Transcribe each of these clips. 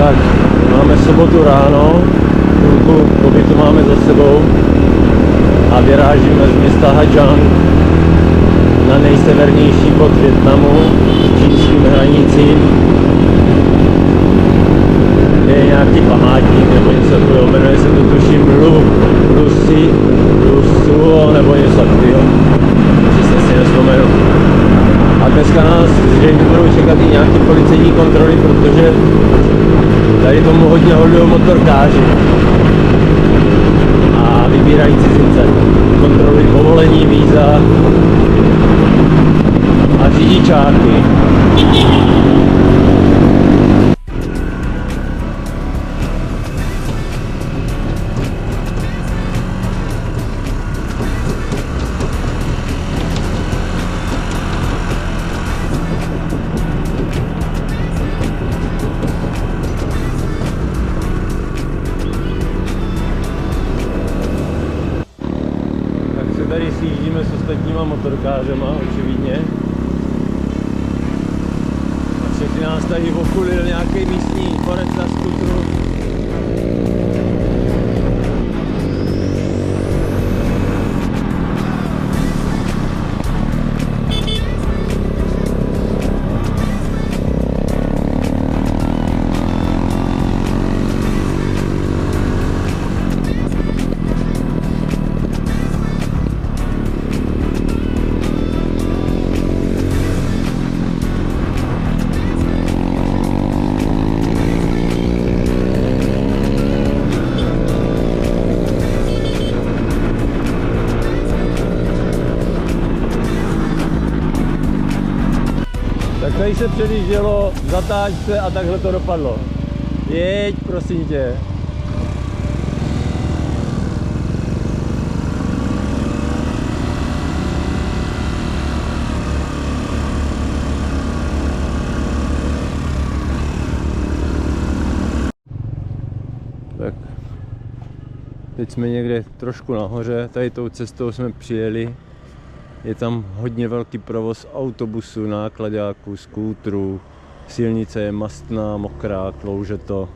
Tak, máme sobotu ráno, chvilku pobytu máme za sebou a vyrážíme z města Hajang na nejsevernější bod Vietnamu s čínským hranicím. Je nějaký památník nebo něco takového, jmenuje se to tuším Lusuo nebo něco takového, přesně si nevzpomenu. A dneska nás zřejmě budou čekat i nějaké policejní kontroly, protože tady tomu hodně holují motorkáři a vybírají cizince. Kontrolují povolení, víza a řidičáky. Tady sjíždíme s ostatníma motorkářema, očividně. A všechny nás tady okulil nějaký místní borec na skutru. Tak tady se předjíždělo, zatáč se a takhle to dopadlo. Jeď, prosím tě. Tak. Teď jsme někde trošku nahoře, tady tou cestou jsme přijeli. Je tam hodně velký provoz autobusů, nákladáků, skútrů. Silnice je mastná, mokrá, klouže to.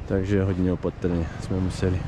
Takže hodně opatrně jsme museli.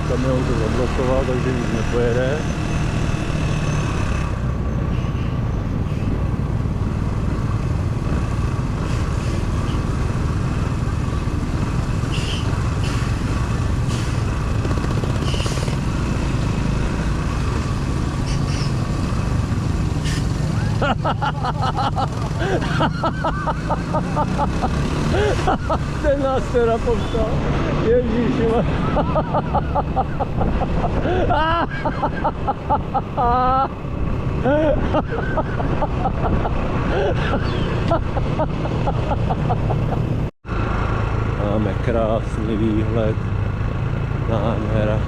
Kamion to zablokoval, takže nic nepojede. Ten nás teda popsal. Ježíši. Máme krásný výhled. Nádhera.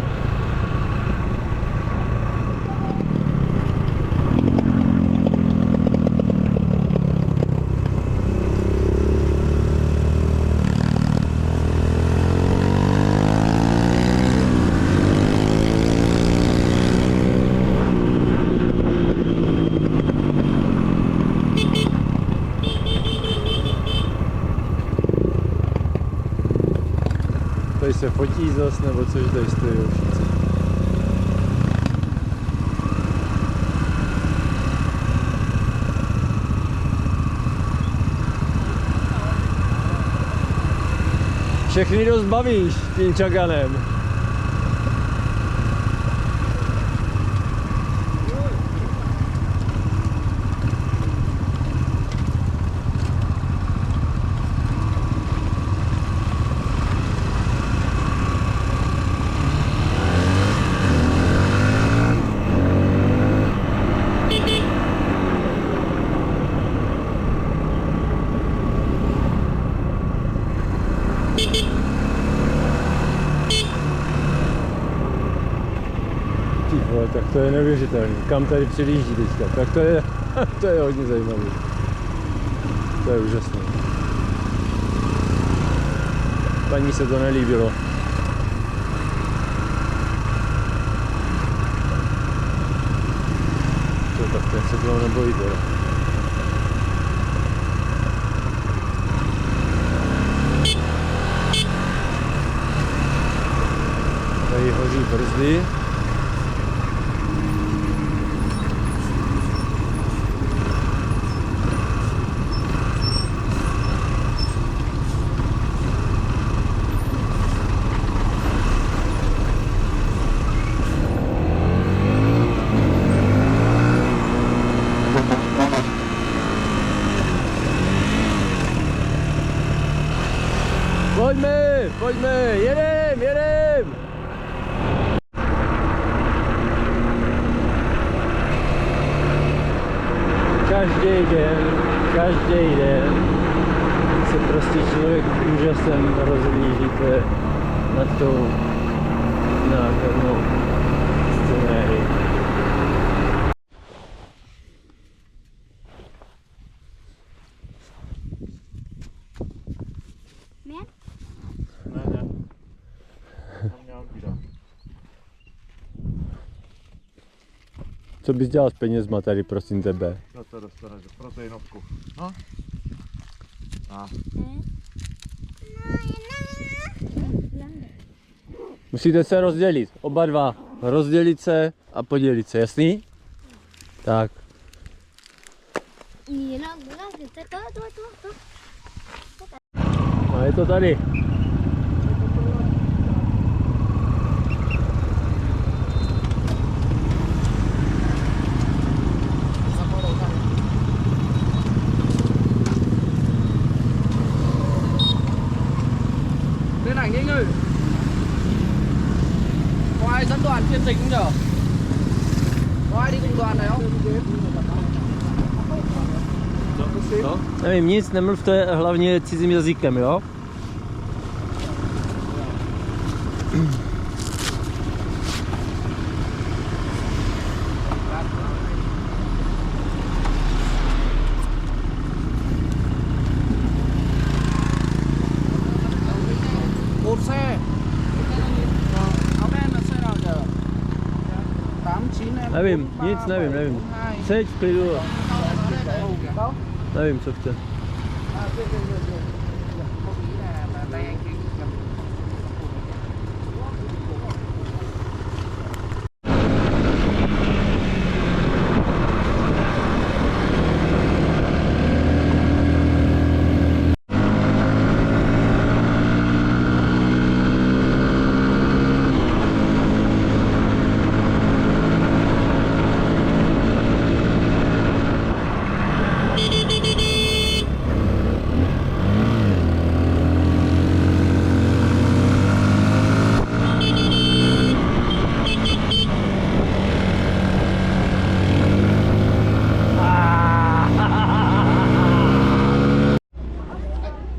tady se fotí zas, nebo což tady stojí všichni. Všechny dost bavíš tím čaganem. Tak to je neuvěřitelné, kam tady přilíží teďka, tak to je hodně zajímavé. To je úžasné. Paní se to nelíbilo. Tak ten se toho nebojí teda. Tady hoří brzdy. Pojďme, jedem! Každý den se prostě člověk úžasem rozhlížíte nad tou nádhernou scenérii. Co bys dělal s penězma tady, prosím tebe? No to dostaneš proteinovku. No? A. Musíte se rozdělit, oba dva. Rozdělit se a podělit se, jasný? Tak. A je to tady. Lên ảnh đi anh ơi. Có ai dẫn đoàn chuyên dịch không nhở? Có ai đi cùng đoàn này không? Nevím, nic, nemluvte hlavně cizím jazykem, jo? Một xe. Áo đen là xe nào nhở? 8, 9 em. Nevím, nic nevím. Seď v klidu. Nevím, co chce.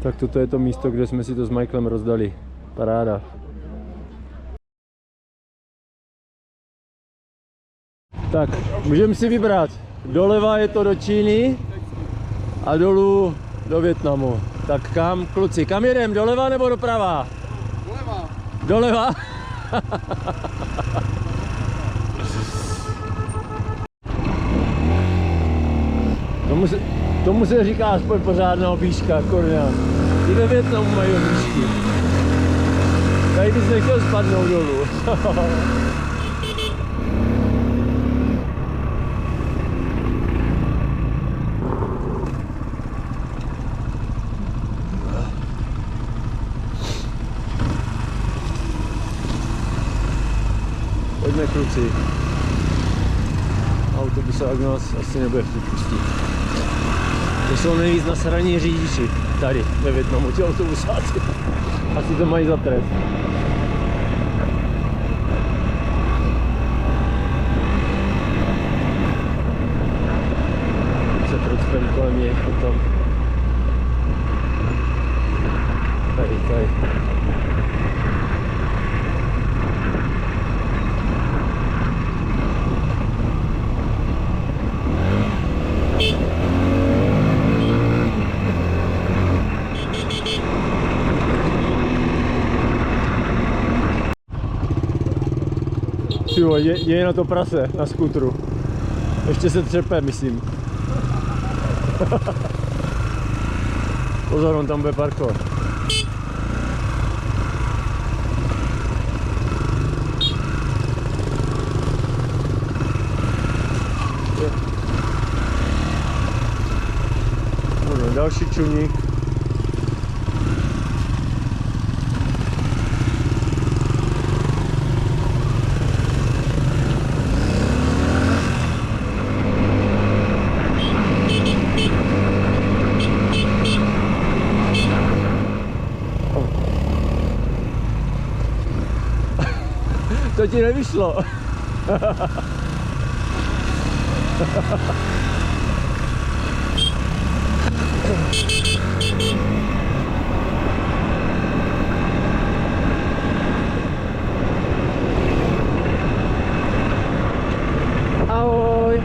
Tak toto je to místo, kde jsme si to s Michaelem rozdali. Paráda. Tak, můžeme si vybrat. Doleva je to do Číny a dolů do Vietnamu. Tak kam, kluci, kam jedem? Doleva nebo doprava? Doleva. Doleva? Tomu se říká aspoň pořádná objížďka, korňa. I ve Vietnamu mají objížďky. Tady bys nechtěl spadnout dolů. Pojďme kluci. Autobusák nás asi nebude chtít pustit. To jsou nejvíc nasraní řidiči tady ve Vietnamu, ti autobusáci. Asi to mají za trest. Se procpem kolem něj potom. Tady. Jo, je na to prase na skútru. Ještě se třepe, myslím. Pozor, on tam bude parkovat. Další čuník. To ti nevyšlo. Ahoj.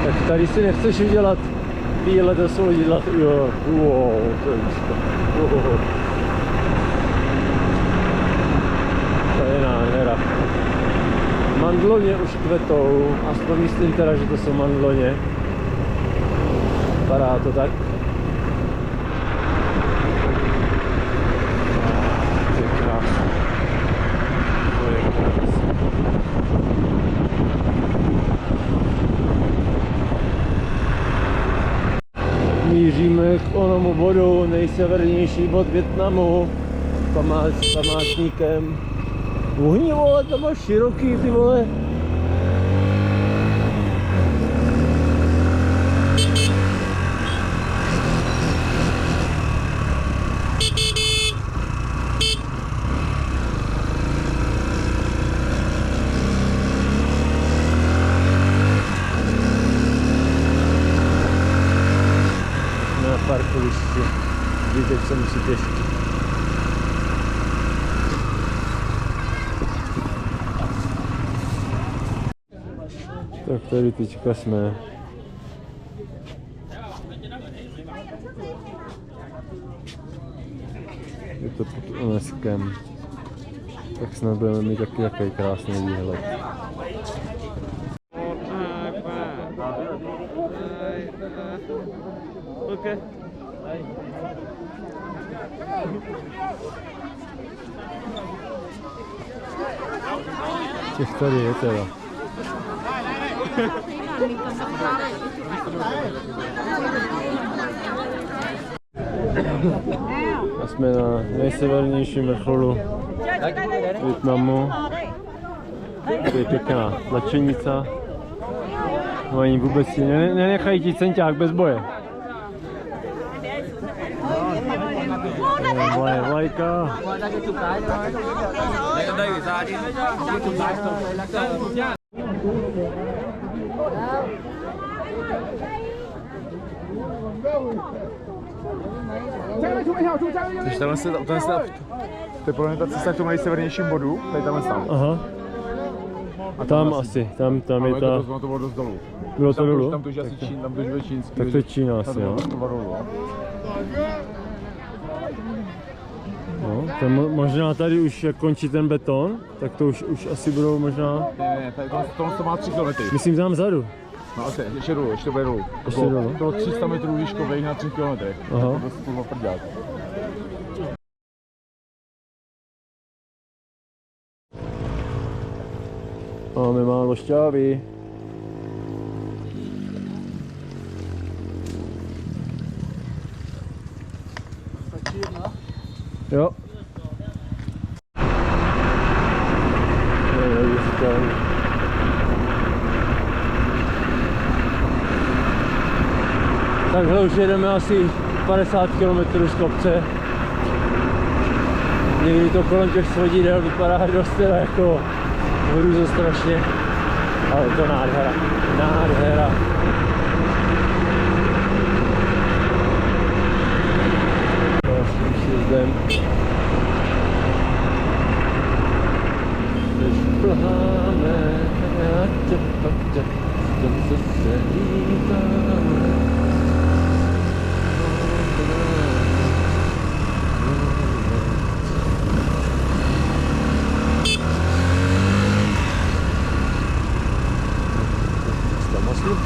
Tak tady si nechceš udělat výlet do soudidla. Jo, wow, to je úzko. Wow. To je nádhera. Mandloně už kvetou, aspoň myslím teda, že to jsou mandloně. Vypadá to tak. To je krásné. To je krásné. Míříme k onomu bodu, nejsevernější bod Vietnamu. Památníkem. Uhni, vole, to máš široký, ty vole. Na parkovišti. Víte, co musí pěšky. Tak tady teďka jsme. Je to pod UNESCem. Tak snad budeme mít taky takový krásný výhled. Okay. Těch tady je teda. A jsme na nejsevernějším vrcholu Vietnamu. To je pěkná tlačenica. Oni vůbec si nenechají ti centiák bez boje. Moje vlajka. To je podle mě ta cesta k tomu nejsevernějším bodu, tady tamhle tam. Aha. A tam asi, tam je ta... To bylo dost dolů. Bylo to dolů? Tam to už asi Čín, tam to už bude čínský. Tak to je Čína asi, jo. No, to možná tady už jak končí ten beton, tak to už asi budou možná... Ne, tady to má 3 kilometry. Myslím tam vzadu. No asi, ještě dolů, ještě bude dolů. To Ještě dolů? bylo 300 metrů výškových na 3 kilometrech. Aha. To bylo prdák. Máme málo šťávy. Stačí jedna? Jo. Takhle už jedeme asi 50 km z kopce. Někdy to kolem těch svodidel vypadá dost teda jako hruzo strašně. Ale je to nádhera. Nádhera. Dalším sjezdem. Když pláme, já tě pak tě, to se lítáme.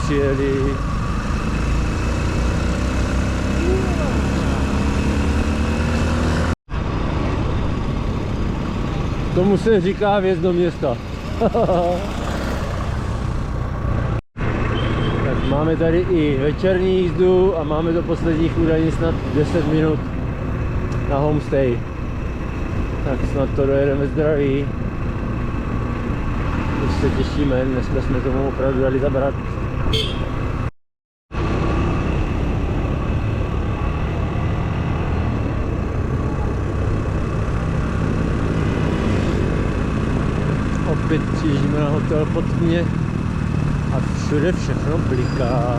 Přijeli. Tomu se říká vjezd do města. Tak máme tady i večerní jízdu a máme do posledních údajně snad 10 minut na homestay. Tak snad to dojedeme zdraví. Už se těšíme, dneska jsme tomu opravdu dali zabrat. Opět přijíždíme na hotel pod mě a všude všechno bliká.